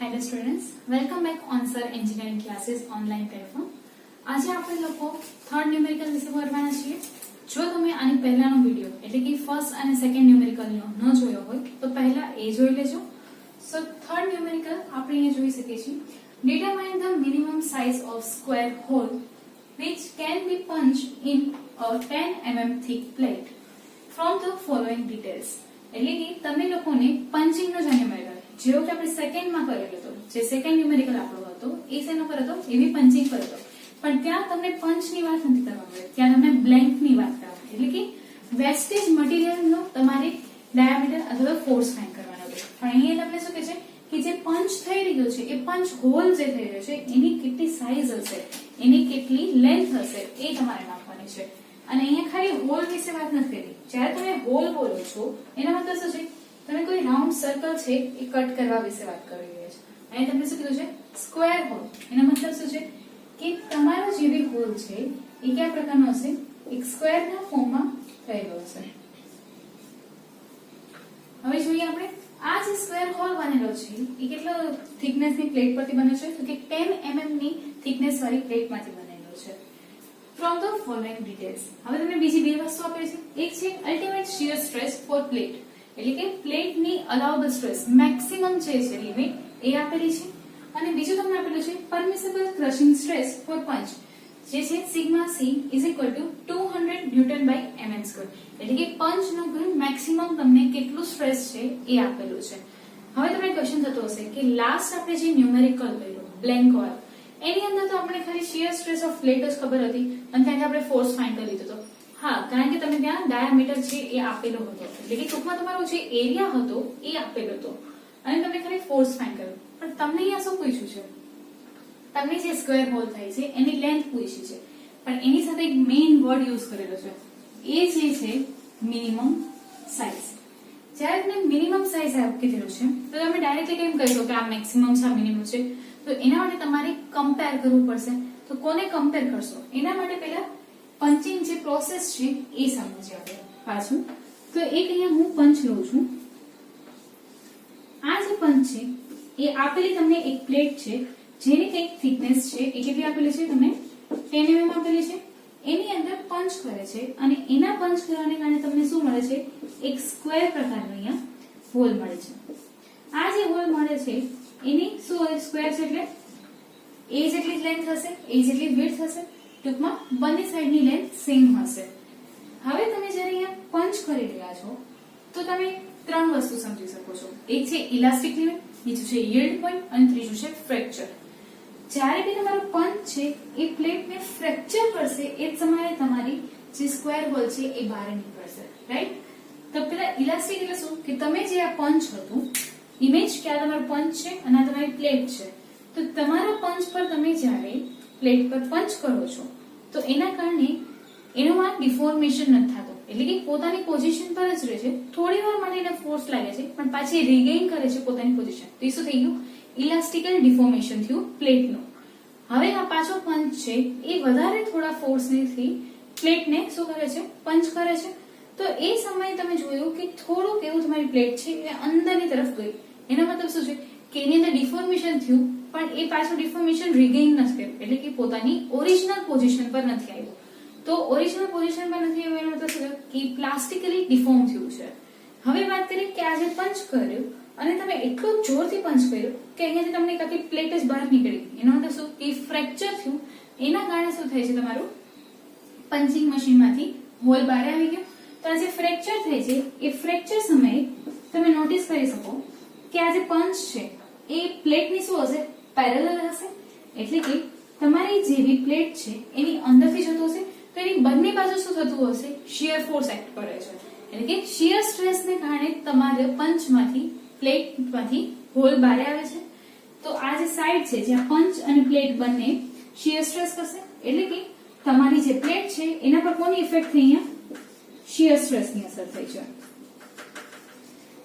Hello students, welcome back on Sir Engineering Classes online platform. આજે આપણે લોકો third numerical વિશે ભણવાના છીએ. જો તમે આની પહેલાનો વિડિયો એટલે કે ફર્સ્ટ અને સેકન્ડ ન્યુમેરિકલનો ન જોયો હોય તો પહેલા એ જોઈ લેજો. સો થર્ડ ન્યુમેરિકલ આપણે અહીંયા જોઈ શકીએ છીએ. Determine the minimum size of square hole which can be punched in a 10 mm thick plate from the following details. એટલે કે તમે લોકોને પંચિંગ નો જાણ્યો મળ્યો જેવો કે આપણે સેકન્ડ માં કરેલો હતો, જે સેકન્ડ ન્યુમેરિકલ આપણો હતો એ શેનો પર હતો, એવી પંચિંગ પર હતો. પણ ત્યાં તમને પંચ ની વાત નથી કરવા મળે, ત્યાં તમને બ્લેન્ક ની વાત કરવા, એટલે કે વેસ્ટેજ મટીરીયલ નો તમારે ડાયામીટર અથવા ફોર્સ ફાઇન્ડ કરવાનો હતો. પણ અહીંયા તમને શું કહે છે કે જે પંચ થઈ રહ્યો છે એ પંચ હોલ જે થઈ રહ્યો છે એની કેટલી સાઈઝ હશે, એની કેટલી લેન્થ હશે એ તમારે નાખવાની છે. અને અહીંયા ખાલી હોલ વિશે વાત નથી કરી. જ્યારે તમે હોલ બોલો છો એના મતલબ શું છે, તમે કોઈ રાઉન્ડ સર્કલ છે એ કટ કરવા વિશે વાત કરી રહ્યા છો. અહીં તમને શું કીધું છે, સ્ક્વેર હોલ. એનો મતલબ શું છે કે તમારો જે બી હોલ છે એ કયા પ્રકારનો હશે, એક સ્ક્વેર ના ફોર્મમાં થયેલો હશે. હવે જોઈએ આપણે આ જે સ્ક્વેર હોલ બનેલો છે એ કેટલો થિકનેસ ની પ્લેટ પરથી બને છે, તો કે 10 mm ની થિકનેસ વાળી પ્લેટ માંથી બનેલો છે. From the following details. હવે તમને બીજી બે વસ્તુ આપેલી છે. એક છે ultimate shear stress for plate, એટલે કે પ્લેટ ની અલાઉબલ સ્ટ્રેસ મેક્સિમમ જે છે લિમિટ એ આપેલી છે. અને બીજું તમને આપેલું છે પરમિસિબલ ક્રશિંગ સ્ટ્રેસ ફોર પંચ, જે છે સિગ્મા c = 200 Nm², એટલે કે પંચ નો કુલ મેક્સિમમ તમને કેટલું સ્ટ્રેસ છે એ આપેલું છે. હવે તમને ક્વેશ્ચન થતો હશે કે લાસ્ટ આપણે જે ન્યુમેરિકલ કર્યું બ્લેન્ક વાળું, એની અંદર તો આપણે ખાલી શીયર સ્ટ્રેસ ઓફ પ્લેટ જ ખબર હતી અને ત્યાંથી આપણે ફોર્સ ફાઇન્ડ કરી લીધો હતો. હા, કારણ કે તમે ત્યાં ડાયામીટર છે એ આપેલો હતો, એટલે કે ટૂંકમાં તમારો જે એરિયા હતો એ આપેલો હતો અને તમે ખાલી ફોર્સ ફાઇન્ડ કર્યો. પણ તમને અહીંયા શું પૂછ્યું છે, તમને જે સ્ક્વેર હોલ થાય છે એની લેન્થ પૂછી છે, પણ એની સાથે એક મેઇન વર્ડ યુઝ કરેલો છે, એ જે છે મિનિમમ સાઇઝ. જ્યારે તમને મિનિમમ સાઇઝ કીધેલું છે તો તમે ડાયરેક્ટલી કેમ કહી દો કે આ મેક્સિમમ છે આ મિનિમમ છે, તો એના માટે તમારે કમ્પેર કરવું પડશે. તો કોને કમ્પેર કરશો, એના માટે પહેલા પંચિંગ જે પ્રોસેસ છે એ સમજીએ આપણે પાછું. તો એક અહીંયા હું પંચ લઉં છું. આ જે પંચ છે એ આપેલી તમને એક પ્લેટ છે જેની કંઈક થિકનેસ છે એ કેટલી આપેલી છે, તમને 10 mm આપેલી છે. એની અંદર પંચ કરે છે અને એના પંચ કરવાને કારણે તમને શું મળે છે, એક સ્ક્વેર પ્રકારનો અહીંયા હોલ મળે છે. આ જે હોલ મળે છે એની શું સ્ક્વેર છે એટલે એ જેટલી લેન્થ હશે, એ જેટલી વિડ્થ હશે, ટૂંકમાં બંને સાઈડની લેન્થ સેમ હશે. હવે તમે જ્યારે અહીંયા પંચ કરી રહ્યા છો તો તમે ત્રણ વસ્તુ સમજી શકો છો. એક છે ઇલાસ્ટિક લિમિટ, બીજું છે યીલ્ડ પોઈન્ટ અને ત્રીજું છે ફ્રેક્ચર. જ્યારે બી તમારો પંચ છે એ પ્લેટને ફ્રેક્ચર કરશે એ જ સમયે તમારી જે સ્ક્વેર હોલ છે એ બહાર નીકળશે, રાઈટ? તો પેલા ઇલાસ્ટિક એટલે શું કે તમે જે આ પંચ હતું, ઇમેજ કે આ તમારો પંચ છે અને આ તમારી પ્લેટ છે, તો તમારા પંચ પર તમે જ્યારે પ્લેટ પર પંચ કરો છો તો એના કારણે એનું આ ડિફોર્મેશન નથી થતું, એટલે કે પોતાની પોઝિશન પર જ રહે છે. થોડી વાર માટે એને ફોર્સ લાગે છે પણ પાછી રિગેઇન કરે છે પોતાની પોઝિશન. તો એ શું થઈ ગયું, ઇલાસ્ટિકલ ડિફોર્મેશન થયું પ્લેટનું. હવે આ પાછો પંચ છે એ વધારે થોડા ફોર્સથી પ્લેટને શું કરે છે, પંચ કરે છે. તો એ સમયે તમે જોયું કે થોડુંક એવું તમારી પ્લેટ છે એ અંદરની તરફ ગઈ. એનો મતલબ શું છે કે એની અંદર ડિફોર્મેશન થયું પણ એ પાછું ડિફોર્મેશન રિગેઇન નથી કર્યું, એટલે કે પોતાની ઓરિજિનલ પોઝિશન પર નથી આવ્યું. તો ઓરિજિનલ પોઝિશન પર નથી આવ્યું એનો મતલબ શું કે પ્લાસ્ટિકલી ડિફોર્મ થયું છે. હવે વાત કરીએ કે આ જે પંચ કર્યું અને તમે એટલું જોરથી પંચ કર્યું કે અહીંયાથી તમને કાકી પ્લેટ જ બહાર નીકળી, એનો મતલબ શું કે ફ્રેક્ચર થયું. એના કારણે શું થાય છે, તમારું પંચિંગ મશીનમાંથી હોલ બહાર આવી ગયો. તો આ જે ફ્રેક્ચર થાય છે એ ફ્રેક્ચર સમયે તમે નોટિસ કરી શકો કે આ જે પંચ છે એ પ્લેટની શું હશે, પેરેલલ હશે. એટલે કે તમારી જે બી પ્લેટ છે એની અંદરથી જતો હશે તો એની બંને બાજુ શું થતું હશે, શિયર ફોર્સ એક્ટ કરે છે. એટલે કે શિયર સ્ટ્રેસને કારણે તમારે પંચમાંથી પ્લેટમાંથી હોલ બહાર આવે છે. તો આ જે સાઈડ છે જ્યાં પંચ અને પ્લેટ બંને શિયર સ્ટ્રેસ કરશે, એટલે કે તમારી જે પ્લેટ છે એના પર કોની ઇફેક્ટ થઈ, અહીંયા શિયર સ્ટ્રેસની અસર થઈ છે.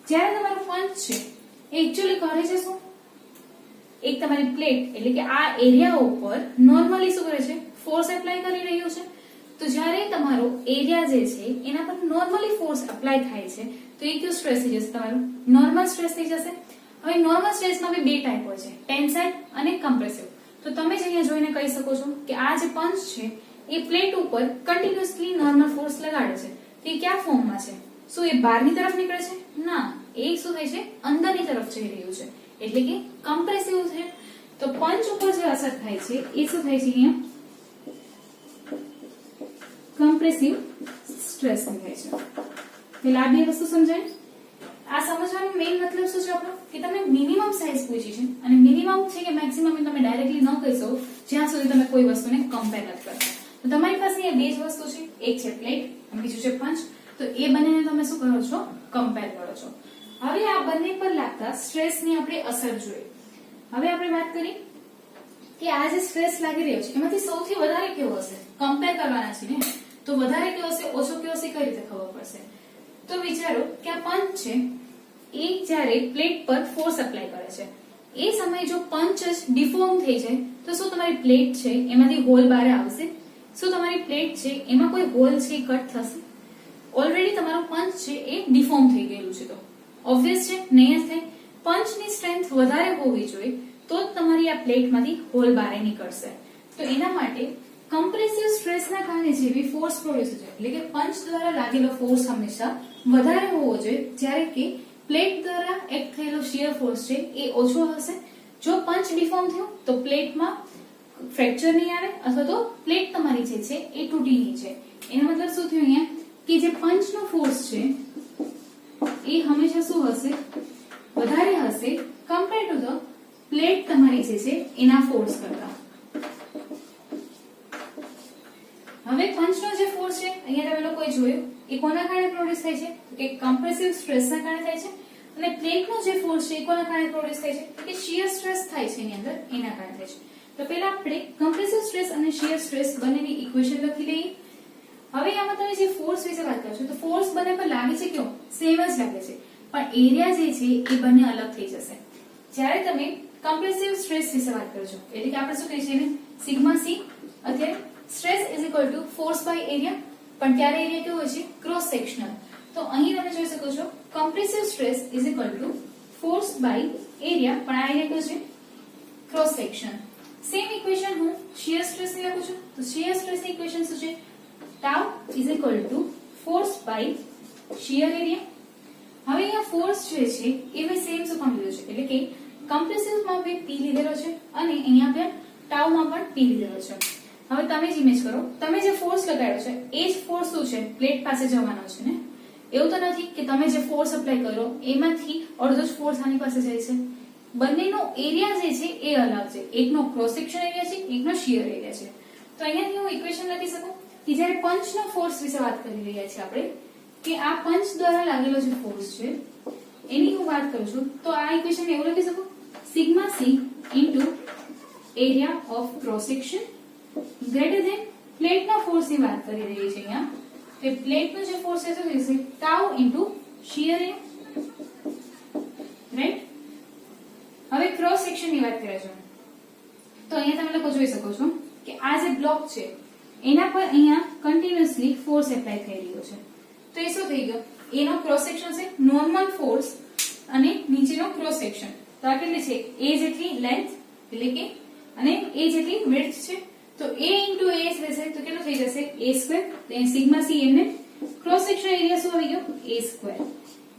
જ્યારે તમારો પંચ છે એ એક્ચ્યુઅલી કરે છે શું, એક તમારી પ્લેટ એટલે કે આ એરિયા ઉપર નોર્મલી શું કરે છે, ફોર્સ એપ્લાય કરી રહ્યું છે. તો જ્યારે તમારો એરિયા જે છે એના પર નોર્મલી ફોર્સ એપ્લાય થાય છે તો એ કયો સ્ટ્રેસ થઈ જશે, તમારો નોર્મલ સ્ટ્રેસ થઈ જશે. હવે નોર્મલ સ્ટ્રેસમાં બી બે ટાઈપ હોય છે, ટેન્સાઇલ અને કમ્પ્રેસિવ. તો તમે જ અહીંયા જોઈને કહી શકો છો કે આ જે પંચ છે એ પ્લેટ ઉપર કન્ટિન્યુઅસલી નોર્મલ ફોર્સ લગાડે છે. તે કયા ફોર્મમાં છે? શું એ બહારની તરફ નીકળે છે? ના, એ શું થાય છે? અંદરની તરફ જઈ રહ્યું છે, એટલે કે કમ્પ્રેસિવ છે. તો પંચ ઉપર જે અસર થાય છે એ શું થાય છે? અહીંયા કમ્પ્રેસિવ સ્ટ્રેસ થાય છે. પેલા આ બે વસ્તુ સમજાય. આ સમજવાનો મેઇન મતલબ શું છે આપણો? કે તમે મિનિમમ સાઇઝ પૂછી છે અને મિનિમમ છે કે મેક્સિમમ તમે ડાયરેક્ટલી ન કહી શકો જ્યાં સુધી તમે કોઈ વસ્તુને કમ્પેર નથી કરતા. તો તમારી પાસે અહીંયા બે જ વસ્તુ છે, એક છે પ્લેટ અને બીજું છે પંચ. તો એ બંનેને તમે શું કરો છો? કમ્પેર કરો છો. હવે આ બંને પર લાગતા સ્ટ્રેસની આપણે અસર જોઈએ. હવે આપણે વાત કરી કે આ જે સ્ટ્રેસ લાગી રહ્યો છે એમાંથી સૌથી વધારે કેવો હશે? કમ્પેર કરવાના છે ને, તો વધારે કેવો હશે, ઓછો કેવો હશે, કઈ રીતે ખબર પડશે? તો વિચારો કે આ પંચ છે એ જ્યારે પ્લેટ પર ફોર્સ એપ્લાય કરે છે એ સમયે જો પંચ જ ડિફોર્મ થઈ જાય તો શું તમારી પ્લેટ છે એમાંથી હોલ બહાર આવશે? શું તમારી પ્લેટ છે એમાં કોઈ હોલ છે એ કટ થશે? ઓલરેડી તમારું પંચ છે એ ડિફોર્મ થઈ ગયેલું છે, તો ઓબ્વિયસ છે નહીં જ થાય. પંચની સ્ટ્રેન્થ વધારે હોવી જોઈએ તો જ તમારી આ પ્લેટમાંથી હોલ બહાર નીકળશે. તો એના માટે કમ્પ્રેસિવ સ્ટ્રેસના કારણે જેવી ફોર્સ પ્રોડ્યુસ છે એટલે કે પંચ દ્વારા લાગેલો ફોર્સ હંમેશા વધારે હોવો જોઈએ, જ્યારે કે પ્લેટ દ્વારા એક્ટ થયેલો શિયર ફોર્સ છે એ ઓછો હશે. જો પંચ ડિફોર્મ થયો તો પ્લેટમાં ફ્રેક્ચર નહીં આવે અથવા તો પ્લેટ તમારી જે છે એ તૂટી નહીં જાય. એનો મતલબ શું થયું અહીંયા? કે જે પંચનો ફોર્સ છે એ હંમેશા શું હશે? વધારે હશે કમ્પેર ટુ ધ પ્લેટ તમારી જે છે એના ફોર્સ કરતા. હવે પંચનો જે ફોર્સ છે અહીંયા તમે લોકોએ જોયું એ કોના કારણે પ્રોડ્યુસ થાય છે? કે કમ્પ્રેસિવ સ્ટ્રેસના કારણે થાય છે. અને પ્લેટનો જે ફોર્સ છે એ કોના કારણે પ્રોડ્યુસ થાય છે? કે શિયર સ્ટ્રેસ થાય છે એની અંદર, એના કારણે થાય છે. તો પહેલા આપણે કમ્પ્રેસિવ સ્ટ્રેસ અને શિયર સ્ટ્રેસ બંનેની ઇક્વેશન લખી લઈએ. હવે આમાં તમે જે ફોર્સ વિશે વાત કરશો તો ફોર્સ બંને પર લાગે છે કેવો? સેમ જ લાગે છે, પણ એરિયા જે છે એ બંને અલગ થઈ જશે. જ્યારે તમે કમ્પ્રેસિવ સ્ટ્રેસ વિશે વાત કરશો એટલે કે આપણે શું કહીએ છીએ? Sigma C. અત્યારે stress is equal to force by area, પણ ત્યારે એરિયા કેવો હોય છે? Cross sectional. તો અહીં તમે જોઈ શકો છો compressive stress is equal to force by area, પણ આ એરિયા કેવો છે? Cross section. સેમ ઇક્વેશન હું શિયર સ્ટ્રેસ ની લખું છું. તો શિયર સ્ટ્રેસ ની ઇક્વેશન શું છે? Tau is equal to force by shear area. હવે અહીંયા ફોર્સ જે છે એ મેં સેમ શું કામ લીધો છે? એટલે કે કમ્પ્રેસિવમાં મેં પી લીધેલો છે અને અહીંયા પણ ટાઉમાં પણ પી લીધેલો છે. હવે તમે જ ઇમેજ કરો, તમે જે ફોર્સ લગાડ્યો છે એ જ ફોર્સ શું છે? પ્લેટ પાસે જવાનો છે ને. એવું તો નથી કે તમે જે ફોર્સ એપ્લાય કરો એમાંથી અડધો જ ફોર્સ આની પાસે જાય છે. બંનેનો એરિયા જે છે એ અલગ છે, એકનો ક્રોસ સેક્શન એરિયા છે, એકનો શિયર એરિયા છે. તો અહીંયાથી હું ઇક્વેશન લખી શકું કે જ્યારે પંચનો ફોર્સ વિશે વાત કરી રહ્યા છીએ આપણે, કે આ પંચ દ્વારા લાગેલો જે ફોર્સ છે એની હું વાત કરું છું, તો આ ઇક્વેશન એવું લખી શકું? Sigma C into area of cross section greater than પ્લેટના ફોર્સની વાત કરી રહી છે અહીંયા. તો પ્લેટનો જે ફોર્સ છે શું થશે? Tau into shear area, right? હવે ક્રોસ સેક્શનની વાત કરીએ છો તો અહીંયા તમે લોકો જોઈ શકો છો કે આ જે બ્લોક છે એના પર અહીંયા કન્ટિન્યુઅસલી ફોર્સ એપ્લાય થઈ રહ્યો છે. તો એ શું થઈ ગયો? એનો ક્રોસ સેક્શન છે નોર્મલ ફોર્સ અને નીચેનો ક્રોસ સેક્શન. તો આ કેટલી છે? a જેટલી લેન્થ એટલે કે અને a જેટલી વિડ્થ છે. તો a into a રહેશે તો કેટલું થઈ જશે? a square. તો અહીં સિગ્મા c એમને ક્રોસ સેક્શન એરિયા શું આવી ગયો? a square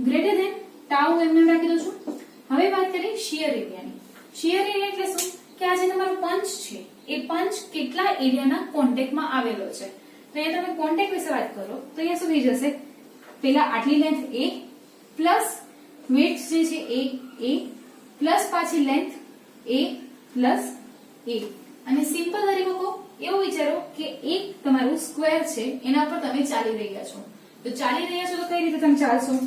greater than tau એમને રાખી દઉં છું. હવે વાત કરીએ શિયર એરિયાની. શિયર એરિયા એટલે શું? કે આ જે તમારો પંચ છે એ પંચ કેટલા એરિયાના કોન્ટેક્ટમાં આવેલો છે. તો અહીંયા તમે કોન્ટેક્ટ વિશે વાત કરો તો અહીંયા શું થઈ જશે? પેલા આટલી લેન્થ a પ્લસ વિડ્થ જે છે a પ્લસ પાછી લેન્થ a પ્લસ a. અને સિમ્પલ તરીકે કહો એવું વિચારો કે એક તમારું સ્ક્વેર છે એના પર તમે ચાલી રહ્યા છો. તો ચાલી રહ્યા છો તો કઈ રીતે તમે ચાલશો?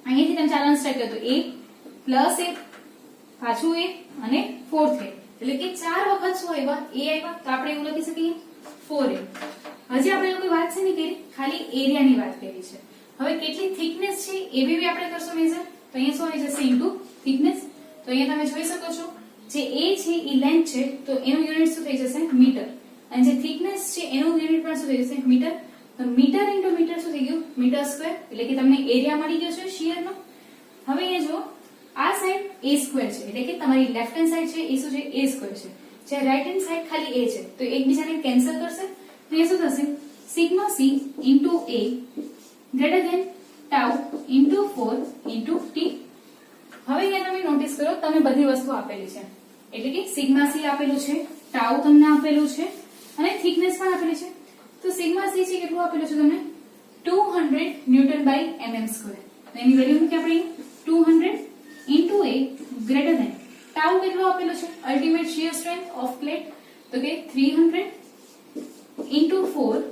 અહીંયાથી તમે ચાલવાનું સ્ટાર્ટ કરો તો a પ્લસ a પાછું a અને ફોર્થ a, એટલે કે 4 વખત શું આવ્યા? a આવ્યા. તો આપણે એવું લખી શકીએ 4a. હજી આપણે કોઈ વાત છે ને કરી, ખાલી એરિયાની વાત કરી છે. હવે કેટલી થિકનેસ છે એ બી આપણે કરશું મેઝર. તો અહીંયા શું આવી જશે? Into thickness. તો અહીંયા તમે જોઈ શકો છો જે a છે એ લેન્થ છે તો એનું યુનિટ શું થઈ જશે? મીટર. અને જે થિકનેસ છે એનું યુનિટ પણ શું થઈ જશે? મીટર. તો મીટર ઇન્ટુ મીટર શું થઈ ગયું? Metre square. એટલે કે તમને એરિયા મળી ગયો છે શિયરનો. હવે અહીંયા જો આ સાઈડ a સ્ક્વેર છે, એટલે કે તમારી લેફ્ટ હેન્ડ સાઈડ છે એ શું છે a સ્ક્વેર છે, જ્યારે રાઈટ હેન્ડ સાઈડ ખાલી a છે, તો એકબીજાને કેન્સલ કરશે તો એ શું થશે sigma c into a greater than tau into 4 into t. હવે અહીંયા તમે નોટિસ કરો તમે બધી વસ્તુ આપેલી છે, એટલે કે સિગ્મા c આપેલું છે, ટાઉ તમને આપેલું છે અને થિકનેસ પણ આપેલી છે. તો સિગ્મા c છે કેટલું આપેલું છે તમને 200 ન્યૂટન બાય mm સ્ક્વેર. તો એની વેલ્યુ મૂકી આપણે 200 into a greater than tau કેટલું આપેલું છે ultimate shear strength of plate, તો કે 300 ઇન્ટુ 4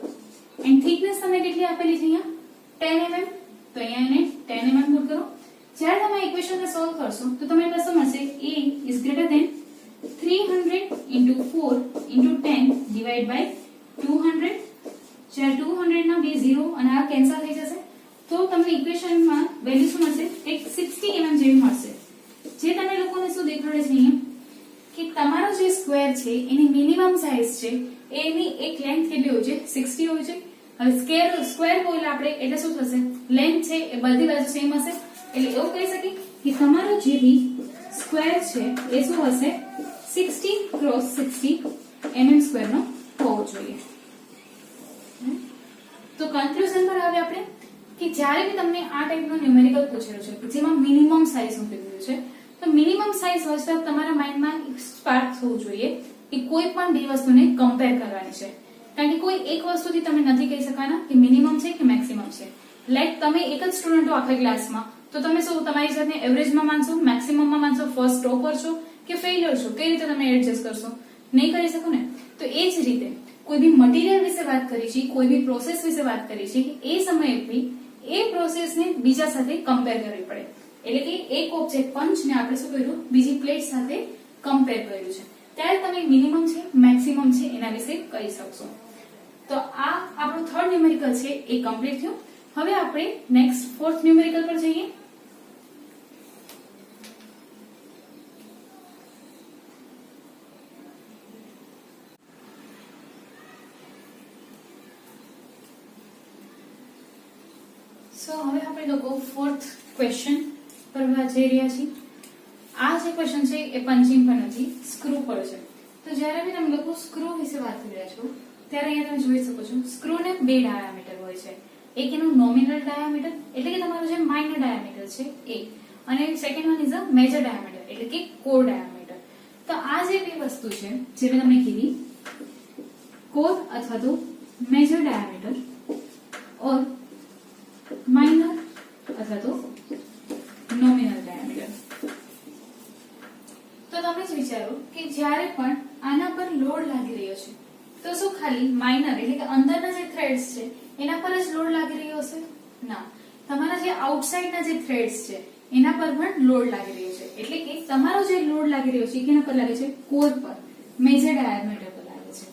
એન્ડ થિકનેસ તમને કેટલી આપેલી છે અહીંયા 10 mm, તો અહીંયા એને 10 mm પુટ કરો. જ્યારે તમે ઇક્વેશન ને સોલ્વ કરશો તો તમને શું મળશે a is greater than 300 into 4 into 10 divide by 200. જ્યારે 200 ના બે 0 અને આ કેન્સલ થઈ જશે તો તમને ઇક્વેશનમાં વેલ્યુ શું મળશે એક 60 mm જેવી મળશે. જે તમે લોકોને શું દેખાડે છે અહીંયા કે તમારો જે સ્ક્વેર છે એની મિનિમમ સાઈઝ છે એની એક લેન્થ કેટલી હોય છે 60 હોય છે. હવે સ્ક્વેર બોલ આપણે એટલે શું થશે લેન્થ છે એ બધી બાજુ સેમ હશે, એટલે એવું કહી શકીએ કે તમારો જે બી સ્ક્વેર છે એ શું હશે 60 ક્રોસ 60 mm સ્ક્વેર નો હોવો જોઈએ. તો કન્ક્લુઝન પર આવે આપણે કે જ્યારે બી તમને આ ટાઈપનો ન્યુમેરિકલ પૂછેલો છે જેમાં મિનિમમ સાઈઝ નું કીધું છે તો મિનિમમ સાઈઝ વચ્ચે તમારા માઇન્ડમાં એક સ્પાર્ક થવું જોઈએ કે કોઈ પણ બે વસ્તુને કમ્પેર કરવાની છે, કારણ કે કોઈ એક વસ્તુથી તમે નથી કહી શકવાના કે મિનિમમ છે કે મેક્સિમમ છે. લાઈક તમે એક જ સ્ટુડન્ટ હો આખા ક્લાસમાં તો તમે શું તમારી જાતને એવરેજમાં માનશો, મેક્સિમમમાં માનશો, ફર્સ્ટ ટોપર છો કે ફેઇલર છો, કઈ રીતે તમે એડજસ્ટ કરશો, નહીં કરી શકો ને. તો એ જ રીતે કોઈ બી મટીરિયલ વિશે વાત કરી છે, કોઈ બી પ્રોસેસ વિશે વાત કરી છે કે એ સમયે બી એ પ્રોસેસને બીજા સાથે કમ્પેર કરવી પડે, એટલે કે એક ઓબ્જેક્ટ પંચને આપણે શું કર્યું બીજી પ્લેટ સાથે કમ્પેર કર્યું છે, ત્યારે તમે મિનિમમ છે મેક્સિમમ છે એના વિશે કહી શકશો. તો આ આપણું થર્ડ ન્યુમેરિકલ છે એ કમ્પ્લીટ થયું. હવે આપણે નેક્સ્ટ ફોર્થ ન્યુમેરિકલ પર જઈએ. સો હવે આપણે લોકો ફોર્થ ક્વેશ્ચન પર જઈ રહ્યા છીએ. આ જે ક્વેશ્ચન છે એ પંચિંગ પર નથી, સ્ક્રૂ પર છે. તો જ્યારે બી તમે લોકો સ્ક્રૂ વિશે વાત કરી રહ્યા છો ત્યારે અહીંયા તમે જોઈ શકો છો સ્ક્રૂને બે ડાયામીટર હોય છે, એક એનું નોમિનલ ડાયામીટર એટલે કે તમારું જે માઇનર ડાયામીટર છે એ, અને second one is a major diameter એટલે કે કોર ડાયામીટર. તો આ જે બે વસ્તુ છે જે મેં તમને કીધી કોર અથવા તો મેજર ડાયામીટર ઓર માઇનર અથવા તો નોમિનલ ડાયામીટર. તો તમે જ વિચારો કે જ્યારે પણ આના પર લોડ લાગી રહ્યો છે તો શું ખાલી માઇનર એટલે કે અંદરના જે થ્રેડ્સ છે એના પર જ લોડ લાગી રહ્યો હશે? ના, તમારા જે આઉટસાઇડના જે થ્રેડ્સ છે એના પર પણ લોડ લાગી રહ્યો છે, એટલે કે તમારો જે લોડ લાગી રહ્યો છે કેના પર લાગે છે કોર પર, મેજર ડાયામીટર પર લાગે છે.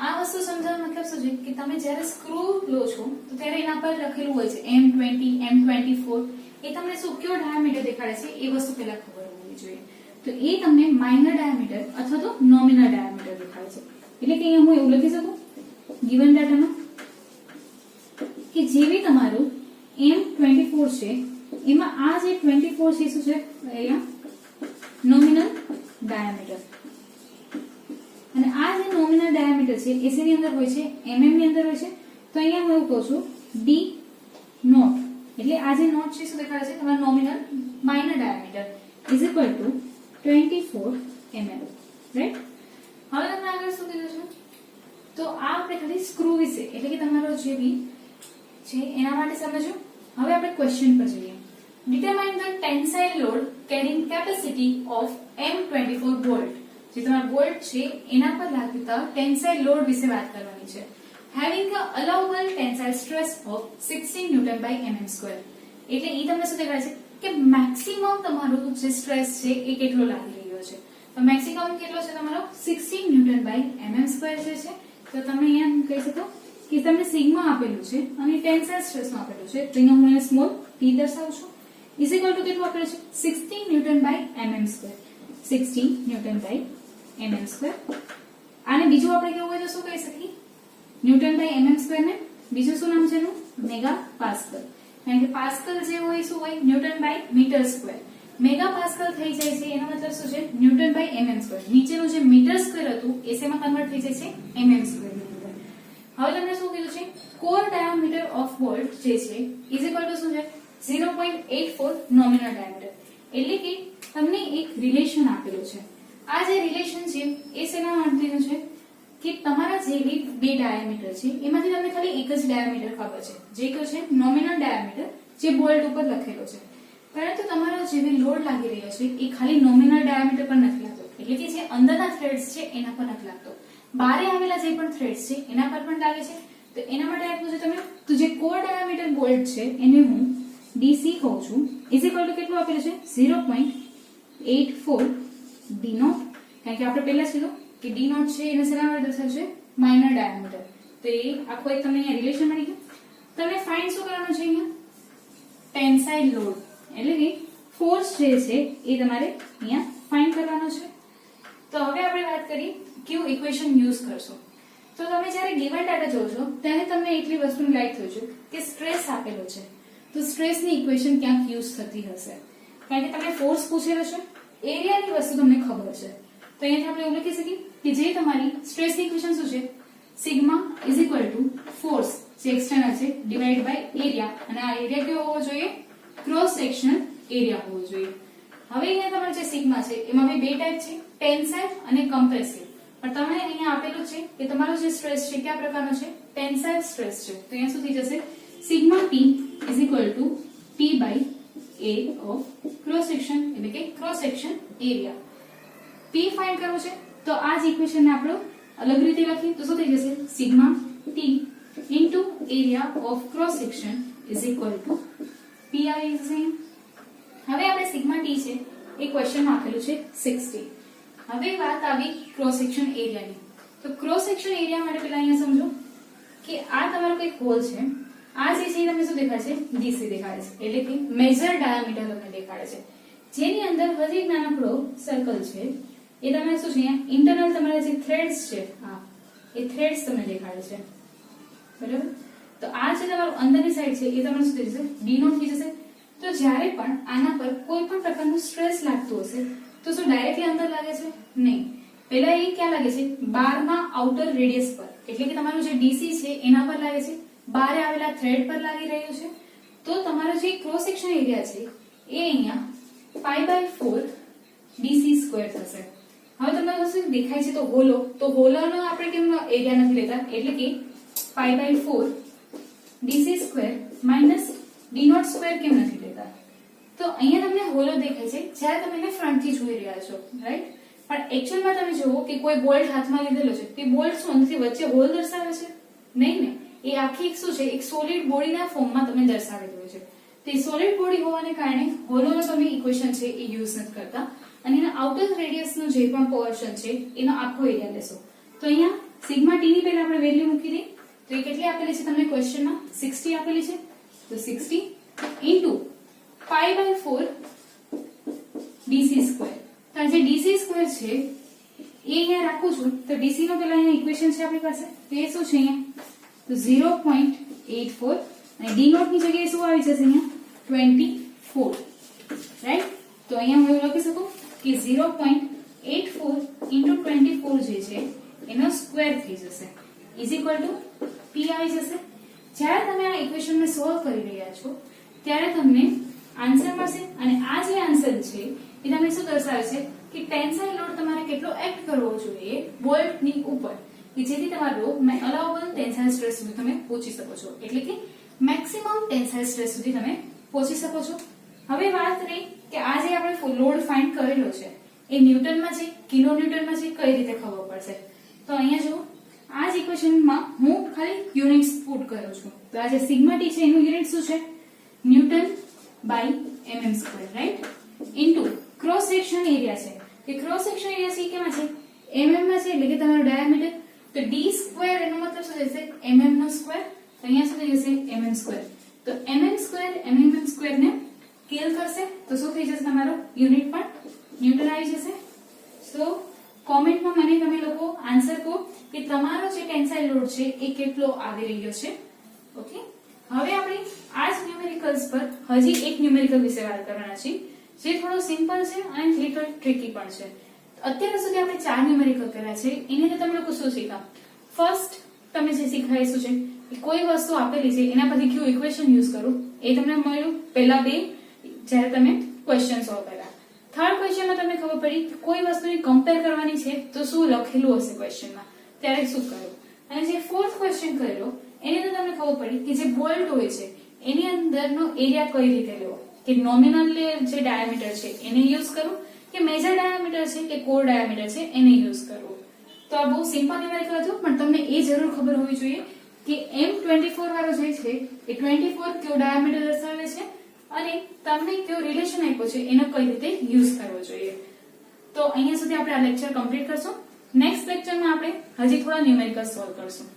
આ વસ્તુ સમજાવવાનો મતલબ શું છે કે તમે જ્યારે સ્ક્રૂ લો છો તો ત્યારે એના પર લખેલું હોય છે M20 M24, એ તમને શું કયો ડાયામીટર દેખાડે છે એ વસ્તુ પહેલા ખબર હોવી જોઈએ. તો એ તમને માઇનર ડાયામીટર અથવા તો નોમિનલ ડાયામીટર દેખાડે છે. એટલે કે અહીંયા હું એવું લખી શકું ગિવન ડાટામાં કે જે બી તમારું M24 છે એમાં આ જે 24 છે શું છે અહીંયા નોમિનલ ડાયામીટર, અને આ જે નોમિનલ ડાયામીટર છે એ શેની અંદર હોય છે mm ની અંદર હોય છે. તો અહીંયા હું એવું કહું છું d નોટ એટલે આ જે નોટ છે શું દેખાડે છે તમારું nominal minor diameter is equal two 24 mm, right. હવે તમને આગળ શું કીધું છે તો આ આપણે ખાલી સ્ક્રૂ વિશે એટલે કે તમારો જે બી છે એના માટે સમજો. હવે આપણે ક્વેશ્ચન પર જઈએ. Determine the tensile load carrying capacity of M24 bolt. જે તમારો બોલ્ટ છે એના પર લાગતા ટેન્સાઇલ લોડ વિશે વાત કરવાની છે. Having a allowable tensile stress of 16 newton by mm square. એટલે એ તમને શું દેખાડે છે કે મેક્સિમમ તમારો જે સ્ટ્રેસ છે એ કેટલો લાગી રહ્યો છે. તો મેક્સિમમ કેટલો છે તમારો 16 ન્યૂટન બાય mm સ્ક્વેર છે. તો તમે અહીંયા કહી શકો કે તમને સિગ્મા આપેલું છે અને ટેન્સાઇલ સ્ટ્રેસ આપેલું છે, તો અહીંયા હું એને સ્મોલ t દર્શાવું છું ઇઝ ઇક્વલ ટુ કેટલું આપેલું છે 16 newton by mm square, 16 newton by mm square. આને બીજું આપણે કેવું હોય તો શું કહી શકીએ ન્યૂટન બાય mm સ્ક્વેર ને બીજું શું નામ છે એનું મેગા પાસ્કલ, કારણ કે પાસ્કલ જે હોય શું હોય newton by metre square. Mega pascal થઈ જાય છે એનો મતલબ શું છે ન્યૂટન બાય mm સ્ક્વેર નીચેનું જે મીટર સ્ક્વેર હતું એ શેમાં કન્વર્ટ થઈ જાય છે mm સ્ક્વેર ની અંદર હવે તમને શું કીધું છે કોર ડાયામીટર ઓફ બોલ્ટ જે છે ઇઝ ઇક્વલ ટુ શું છે 0.84 નોમિનલ ડાયામીટર એટલે કે તમને એક રિલેશન આપેલું છે આ જે રિલેશન છે એ શેના માટેનું છે કે તમારા જે બી બે ડાયામીટર છે એમાંથી તમને ખાલી એક જ ડાયામીટર ખબર છે જે કયો છે નોમિનલ ડાયામીટર જે બોલ્ટ ઉપર લખેલો છે પરંતુ તમારો જે બી લોડ લાગી રહ્યો છે એ ખાલી નોમિનલ ડાયામીટર પર નથી લાગતો એટલે કે જે અંદરના થ્રેડ્સ છે એના પર નથી લાગતો બહારે આવેલા જે પણ થ્રેડ્સ છે એના પર પણ લાગે છે તો એના માટે આપ્યું છે તમે તો જે કોર ડાયામીટર બોલ્ટ છે એને હું DC કહું છું ઇઝ ઇક્વલ ટુ કેટલું આપેલું છે 0.84 d નોટ કારણ કે આપણે પહેલા કીધું કે d નોટ છે એને શેના માટે દર્શાવશે માઇનર ડાયામીટર તો એ આખો એક તમને અહીંયા રિલેશન મળી ગયું તમને ફાઇન્ડ શું કરવાનું છે અહીંયા ટેન્સાઇલ લોડ એટલે કે ફોર્સ જે છે એ તમારે અહીંયા ફાઇન્ડ કરવાનો છે તો હવે આપણે વાત કરી કેવું ઇક્વેશન યુઝ કરશો તો તમે જ્યારે ગિવન ડાટા જોશો ત્યારે તમને એટલી વસ્તુની લાઈટ થશે કે સ્ટ્રેસ આપેલો છે તો સ્ટ્રેસની ઇક્વેશન ક્યાંક યુઝ થતી હશે કારણ કે તમને ફોર્સ પૂછેલો છે એરિયાની વસ્તુ તમને ખબર છે તો અહીંયા આપણે એવું લખી શકીએ કે જે તમારી સ્ટ્રેસની ઇક્વેશન શું છે sigma is equal to force જે એક્સટર્નલ છે ડિવાઇડ બાય એરિયા અને આ એરિયા કેવો હોવો જોઈએ ક્રોસ સેક્શનલ એરિયા હોવો જોઈએ હવે અહીંયા તમારો જે સિગ્મા છે એમાં બે ટાઈપ છે ટેન્સાઇલ અને કમ્પ્રેસિવ પણ તમને અહીંયા આપેલું છે કે તમારો જે સ્ટ્રેસ છે કયા પ્રકારનો છે ટેન્સાઇલ સ્ટ્રેસ છે તો અહીંયા શું થઈ જશે sigma p is equal to p by a of cross section એટલે કે cross section area p find કરવું છે તો આ જ ઇક્વેશન ને આપણે અલગ રીતે લખીએ તો શું થઈ જશે sigma t into area of cross section is equal to p આવી જશે હવે આપણે સિગ્મા t છે એ ક્વેશ્ચનમાં આપેલું છે 60 હવે વાત આવી ક્રોસ સેક્શન એરિયાની તો ક્રોસ સેક્શન એરિયા માટે પહેલા અહીંયા સમજો કે આ તમારો કોઈ હોલ છે આ જે છે તમને શું દેખાય છે ડીસી દેખાય છે એટલે કે મેજર ડાયામીટર તમને દેખાડે છે જેની અંદર હજી એક નાનકડો સર્કલ છે એ તમને શું છે અહીંયા ઇન્ટરનલ તમારા જે થ્રેડ્સ છે આ એ થ્રેડ્સ તમને દેખાડે છે બરાબર તો આ જે તમારું અંદરની સાઈડ છે એ તમને શું થઈ જશે ડી નોટ થઈ જશે તો જ્યારે પણ આના પર કોઈ પણ પ્રકારનું સ્ટ્રેસ લાગતું હશે તો શું ડાયરેક્ટલી અંદર લાગે છે નહીં પહેલા એ ક્યાં લાગે છે બારના આઉટર રેડિયસ પર એટલે કે તમારું જે ડીસી છે એના પર લાગે છે બહાર આવેલા થ્રેડ પર લાગી રહ્યું છે તો તમારો જે ક્રોસ સેક્શન એરિયા છે એ અહીંયા π/4 dc સ્ક્વેર થશે હવે તમને શું દેખાય છે તો હોલોનો આપણે કેમ એરિયા નથી લેતા એટલે કે π/4 dc square minus d naught square કેમ નથી લેતા તો અહીંયા તમને હોલો દેખાય છે જ્યારે તમે એને ફ્રન્ટથી જોઈ રહ્યા છો રાઈટ પણ એક્ચ્યુઅલમાં તમે જુઓ કે કોઈ બોલ્ટ હાથમાં લીધેલો છે તે બોલ્ટ શું અંદરથી વચ્ચે હોલ દર્શાવે છે નહીં ને એ આખી શું છે એક સોલિડ બોડીના ફોર્મમાં તમે દર્શાવેલું છે તે સોલિડ બોડી હોવાને કારણે હોલોનો તમે ઇક્વેશન છે એ યુઝ નથી કરતા અને એના આઉટર રેડિયસનો જે પણ પોર્શન છે એનો આખો એરિયા લેશો તો અહીંયા સિગ્મા ટી ની પહેલા આપણે વેલ્યુ મૂકી દઈએ તો એ કેટલી આપેલી છે તમને ક્વેશ્ચનમાં 60 આપેલી છે તો 60 ઇન્ટુ π/4 dc સ્ક્વેર તો આ જે dc સ્ક્વેર છે એ અહીંયા રાખું છું તો dc નો પહેલા અહીંયા ઇક્વેશન છે આપણી પાસે તો એ શું છે અહીંયા તો 0.84 અને d નોટ ની જગ્યાએ શું આવી જશે અહીંયા 24 રાઈટ તો અહીંયા હું એવું લખી શકું કે 0.84 into 24 જે છે એનો સ્ક્વેર થઈ જશે ઇઝ ઇક્વલ ટુ p આવી જશે જ્યારે તમે આ ઇક્વેશન ને સોલ્વ કરી રહ્યા છો ત્યારે તમને આન્સર મળશે અને આ જે આન્સર છે એ તમને શું દર્શાવે છે કે ટેન્સાઇલ લોડ તમારે કેટલો એક્ટ કરવો જોઈએ બોલ્ટ ની ઉપર કે જેથી તમારો અલાઉબલ ટેન્સાઇલ સ્ટ્રેસ સુધી તમે પહોંચી શકો છો એટલે કે મેક્સિમમ ટેન્સાઇલ સ્ટ્રેસ સુધી તમે પહોંચી શકો છો હવે વાત રહી કે આ જે આપણે લોડ ફાઇન્ડ કરેલો છે એ ન્યૂટનમાં છે કિલો ન્યૂટનમાં છે કઈ રીતે ખબર પડશે તો અહીંયા જુઓ આ જ ઇક્વેશનમાં હું ખાલી યુનિટ્સ પુટ કરું છું તો આ જે સિગ્મા ટી છે એનું યુનિટ શું છે newton by mm square right into cross section area છે કે ક્રોસ સેક્શન એરિયા છે કેમાં છે mm માં છે એટલે કે તમારો ડાયામીટર તો d સ્ક્વેર એનો મતલબ શું થશે mm નો સ્ક્વેર તો અહીંયા શું થઈ જશે mm સ્ક્વેર તો mm સ્ક્વેર ને કેલ કરશે તો શું થઈ જશે તમારો યુનિટ પણ ન્યૂટન આવી જશે સો કોમેન્ટમાં મને તમે લોકો આન્સર કહો કે તમારો જે ટેન્સાઇલ લોડ છે એ કેટલો આવી રહ્યો છે ઓકે હવે આપણે આ જ ન્યુમેરિકલ્સ પર હજી એક ન્યુમેરિકલ વિશે વાત કરવાના છે જે થોડો સિમ્પલ છે અને લિટલ ટ્રિકી પણ છે. અત્યાર સુધી આપણે 4 ન્યુમેરિકલ કર્યા છે. એની અંદર તમે લોકો શું શીખ્યા? ફર્સ્ટ તમે જે શીખ્યા એ શું છે કે કોઈ વસ્તુ આપેલી છે એના પરથી કયું ઇક્વેશન યુઝ કરું એ તમને મળ્યું પહેલા બે જ્યારે તમે ક્વેશ્ચન સોલ્વ કર્યા. થર્ડ ક્વેશ્ચનમાં તમને ખબર પડી કે કોઈ વસ્તુની કમ્પેર કરવાની છે તો શું લખેલું હશે ક્વેશ્ચનમાં ત્યારે શું કરવું. અને જે ફોર્થ ક્વેશ્ચન કર્યો એની અંદર તમને ખબર પડી કે જે બોલ્ટ હોય છે એની અંદરનો એરિયા કઈ રીતે લેવો, કે નોમિનલ જે ડાયામીટર છે એને યુઝ કરવું કે મેજર ડાયામીટર છે કે કોર ડાયામીટર છે એને યુઝ કરવું. તો આ બહુ સિમ્પલ ન્યુમેરિકલ હતું, પણ તમને એ જરૂર ખબર હોવી જોઈએ કે M24 વાળો જે છે એ 24 કયો ડાયામીટર દર્શાવે છે અને તમને કયો રિલેશન આપ્યો છે એનો કઈ રીતે યુઝ કરવો જોઈએ. તો અહીંયા સુધી આપણે આ લેક્ચર કમ્પ્લીટ કરશું. નેક્સ્ટ લેક્ચરમાં આપણે હજી થોડા ન્યુમેરિકલ સોલ્વ કરશું.